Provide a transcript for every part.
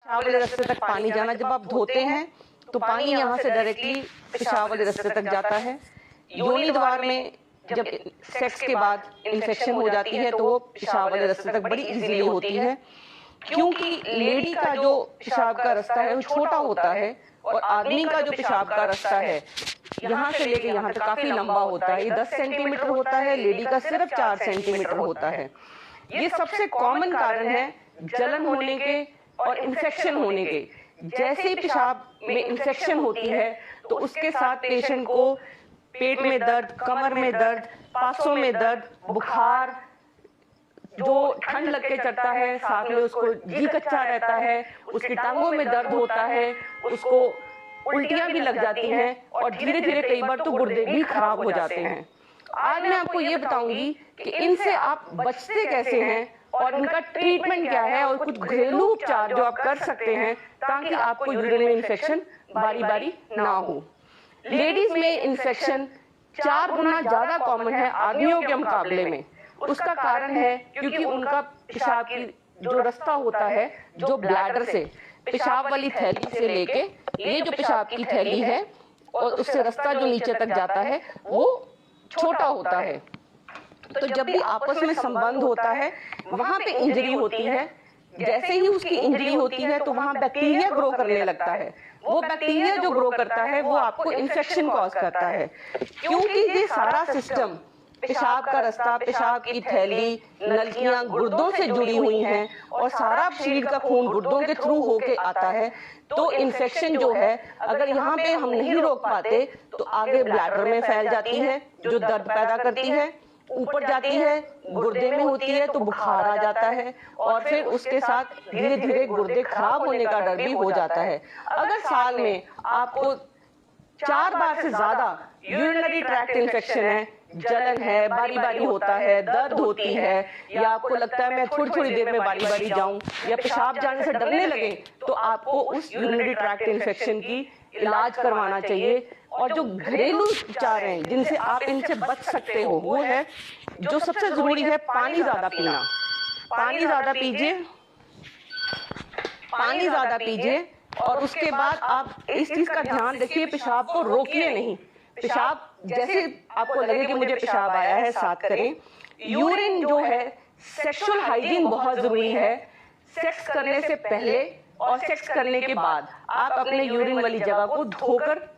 पेशाब वाले रास्ते तक पानी जाना, जब आप धोते हैं तो पानी यहाँ से डायरेक्टली पेशाब वाले रास्ते तक जाता है। योनि द्वार में जब सेक्स के बाद इन्फेक्शन हो जाती है तो वो पेशाब वाले रास्ते तक बड़ी इजीली होती है, क्योंकि लेडी का जो पेशाब का रास्ता है वो छोटा होता है और आदमी का जो पेशाब का रास्ता है यहाँ से लेके यहाँ तक काफी लंबा होता है। ये 10 सेंटीमीटर होता है, लेडी का सिर्फ 4 सेंटीमीटर होता है। ये सबसे कॉमन कारण है जलन होने के और इन्फेक्शन होने के। जैसे ही पेशाब में इन्फेक्शन होती है तो उसके साथ पेशेंट को पेट में दर्द, कमर में दर्द, पासों में दर्द, बुखार, जो ठंड लग के चढ़ता है, साथ में उसको जी कच्चा रहता है, उसकी टांगों में दर्द होता है, उसको उल्टियां भी लग जाती हैं और धीरे धीरे कई बार तो गुर्दे भी खराब हो जाते हैं। आज मैं आपको ये बताऊंगी कि इनसे आप बचते कैसे हैं और इनका ट्रीटमेंट क्या है और कुछ घरेलू उपचार जो आप कर सकते हैं ताकि आपको यूरिन में इन्फेक्शन बारी बारी ना हो। लेडीज में इन्फेक्शन 4 गुना ज्यादा कॉमन है आदमियों के मुकाबले में। उसका कारण है क्योंकि उनका पेशाब की जो रास्ता होता है, जो ब्लैडर से पेशाब वाली थैली से लेके ये जो पेशाब की थैली है और उससे रास्ता जो नीचे तक जाता है वो छोटा होता है। तो जब भी आपस में संबंध होता है वहां पे इंजरी होती है। जैसे ही उसकी इंजरी होती है तो वहां बैक्टीरिया ग्रो करने लगता है। वो बैक्टीरिया जो ग्रो करता है वो आपको इन्फेक्शन कॉज करता है, क्योंकि ये सारा सिस्टम पेशाब का रास्ता, पेशाब की थैली, नलियां गुर्दों से जुड़ी हुई हैं और सारा शरीर का खून गुर्दों के थ्रू होके आता है। तो इन्फेक्शन जो है अगर यहाँ पे हम नहीं रोक पाते तो आगे ब्लैडर में फैल जाती है जो दर्द पैदा करती है, ऊपर जाती है, गुर्दे में होती है तो बुखार आ जाता है और फिर उसके साथ धीरे धीरे गुर्दे खराब होने का डर भी हो जाता है। अगर साल में आपको 4 बार से ज्यादा यूरिनरी ट्रैक्ट इन्फेक्शन है, जलन है, बारी बारी होता है, दर्द होती है, या आपको लगता है मैं थोड़ी थोड़ी देर में बारी बारी जाऊं या पेशाब जाने से डरने लगे, तो आपको उस यूरिनरी ट्रैक्ट इन्फेक्शन की इलाज करवाना चाहिए। और जो घरेलू उपचार हैं जिनसे आप इनसे बच सकते हो वो है, जो सबसे जरूरी है, पानी ज्यादा पीना। पानी ज्यादा पीजिए, पानी ज्यादा पीजिए और उसके बाद आप इस चीज का ध्यान रखिए, पेशाब को रोकिए नहीं। पेशाब जैसे आपको लगे कि मुझे पेशाब आया है, साथ करें। यूरिन जो है, सेक्सुअल हाइजीन बहुत जरूरी है। सेक्स करने से पहले और सेक्स करने के बाद आप अपने यूरिन वाली जगह को धोकर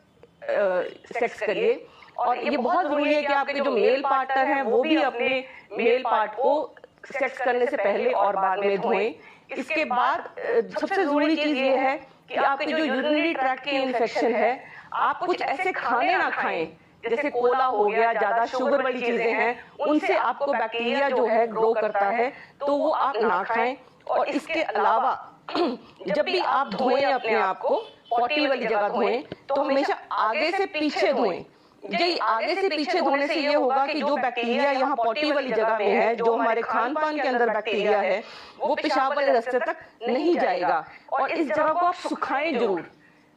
सेक्स करिए। और ये बहुत जरूरी है कि आपके जो मेल पार्टनर हैं वो भी अपने मेल पार्ट को सेक्स करने से पहले और बाद में धोएं। इसके बाद सबसे जरूरी चीज ये है कि आपके जो यूरिनरी ट्रैक्ट की इन्फेक्शन है, आप कुछ ऐसे खाने ना खाएं जैसे कोला हो गया, ज्यादा शुगर वाली चीजें हैं, उनसे आपको बैक्टीरिया जो है ग्रो करता है, तो वो आप ना खाएं। और इसके अलावा जब भी आप धोएं अपने आप को, पॉटी वाली जगह धोएं तो हमेशा आगे से पीछे धोएं। ये आगे से पीछे धोने से ये होगा कि जो बैक्टीरिया यहाँ पॉटी वाली जगह में है, जो हमारे खान पान के अंदर बैक्टीरिया है, वो पेशाब वाले रास्ते तक नहीं जाएगा। और इस जगह को आप सुखाएं जरूर।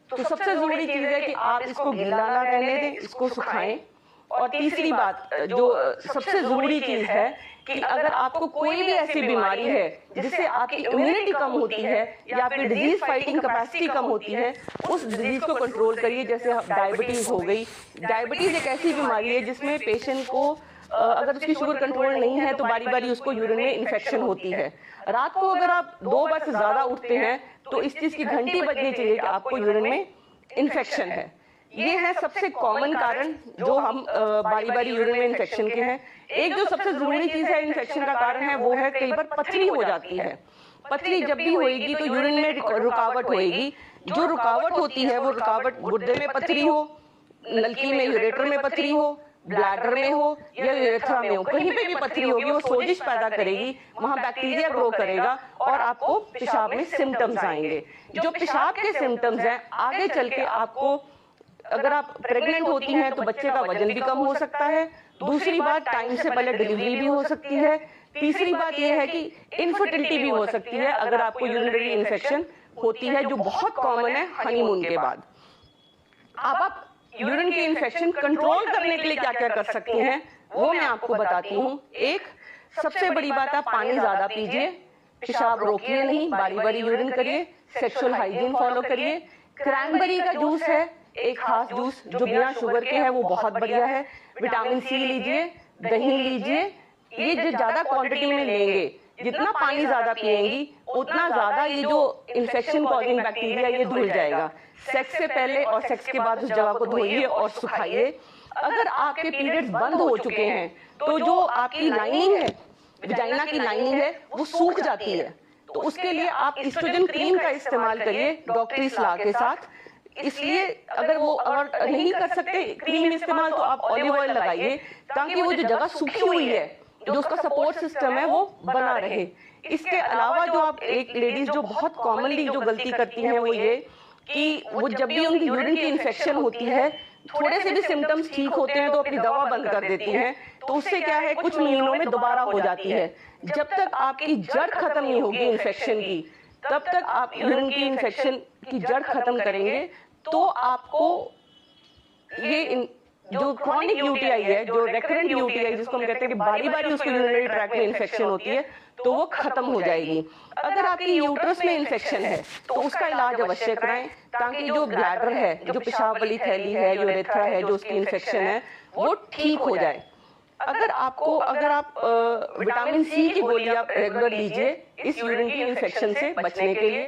तो सबसे जरूरी चीज है कि आप इसको गीला ना रहने दें, इसको सुखाएं। और तीसरी बात जो सबसे जरूरी चीज है कि अगर आपको कोई भी ऐसी बीमारी है जिससे आपकी इम्यूनिटी कम होती है या आपकी डिजीज फाइटिंग कैपेसिटी कम होती है, उस डिजीज को कंट्रोल करिए। जैसे डायबिटीज हो गई। डायबिटीज एक ऐसी बीमारी है जिसमें पेशेंट को अगर उसकी शुगर कंट्रोल नहीं है तो बारी बारी उसको यूरिन में इन्फेक्शन होती है। रात को अगर आप 2 बार से ज्यादा उठते हैं तो इस चीज की घंटी बजनी चाहिए कि आपको यूरिन में इन्फेक्शन है। ये है सबसे कॉमन कारण जो हम बारी बारी यूरिन में इन्फेक्शन के हैं। एक जो सबसे जरूरी चीज है इन्फेक्शन का कारण है वो है कई बार पथरी हो जाती है। पथरी जब भी होएगी तो यूरिन में रुकावट होएगी। जो रुकावट होती है वो रुकावट गुर्दे में पथरी हो, नलकी में, यूरेटर में पथरी हो, ब्लैडर में हो या यूरेथ्रा में हो, कहीं पे भी पथरी होगी, वो सोजिश पैदा करेगी, वहां बैक्टीरिया ग्रो करेगा और आपको पेशाब में सिम्टम्स आएंगे। जो पेशाब के सिम्टम्स हैं आगे चल के आपको, अगर आप प्रेग्नेंट होती हैं तो बच्चे का वजन भी कम हो सकता है। दूसरी बात, टाइम से पहले डिलीवरी भी हो सकती है। तीसरी बात यह है कि इनफर्टिलिटी भी हो सकती है अगर आपको यूरिनरी इन्फेक्शन होती है, जो बहुत कॉमन है हनीमून के बाद। अब आप यूरिन की इन्फेक्शन कंट्रोल करने के लिए क्या क्या कर सकती हैं वो मैं आपको बताती हूँ। एक सबसे बड़ी बात, आप पानी ज्यादा पीजिए, पेशाब रोकिए नहीं, बारी बारी यूरिन करिए, सेक्सुअल हाइजीन फॉलो करिए। क्रैनबेरी का जूस है एक खास जूस जो बिना शुगर के है, वो बहुत बढ़िया है। विटामिन सी लीजिए, दही लीजिए, ये जो ज्यादा क्वांटिटी में लेंगे, जितना पानी ज्यादा पिएंगी उतना ज्यादा ये जो इन्फेक्शन कॉजिंग बैक्टीरिया ये धुल जाएगा। सेक्स से पहले और सेक्स के बाद उस जगह को धोइए और सुखाइए। अगर आपके पीरियड्स बंद हो चुके हैं तो जो आपकी लाइनिंग है, वजाइना की लाइनिंग है, वो सूख जाती है। तो उसके लिए आप एस्ट्रोजन क्रीम का इस्तेमाल करिए डॉक्टरी सलाह के साथ। इसलिए अगर नहीं कर सकते क्रीम इस्तेमाल तो आप ऑलिव ऑयल लगाइए, ताकि वो जो जगह सूखी हुई है, जो उसका सपोर्ट सिस्टम है, वो बना रहे। इसके अलावा जो आप एक लेडीज जो बहुत कॉमनली जो गलती करती हैं वो ये कि वो जब भी उनकी यूरिन की इन्फेक्शन होती है, थोड़े से भी सिम्टम्स ठीक होते हैं तो अपनी दवा बंद कर देती हैं। तो उससे क्या है, कुछ महीनों में दोबारा हो जाती है। जब तक आपकी जड़ खत्म नहीं होगी इन्फेक्शन की, तब तक आप यूरिन की इन्फेक्शन की जड़ खत्म करेंगे तो आपको ये जो क्रॉनिक यूटीआई है, जो रेकरेंट यूटीआई जिसको हम कहते हैं कि बारी बारी उसको यूरिनरी ट्रैक्ट में इन्फेक्शन होती है, तो वो खत्म हो जाएगी। अगर आपकी यूट्रस में इन्फेक्शन है तो उसका इलाज अवश्य कराएं, ताकि जो ब्लैडर है, जो पेशाब वाली थैली है, यूरेथ्रा है, जो उसकी इन्फेक्शन है, वो ठीक हो जाए। अगर आप विटामिन सी की गोली आप रेगुलर लीजिए इस यूरिन की इन्फेक्शन से बचने के लिए।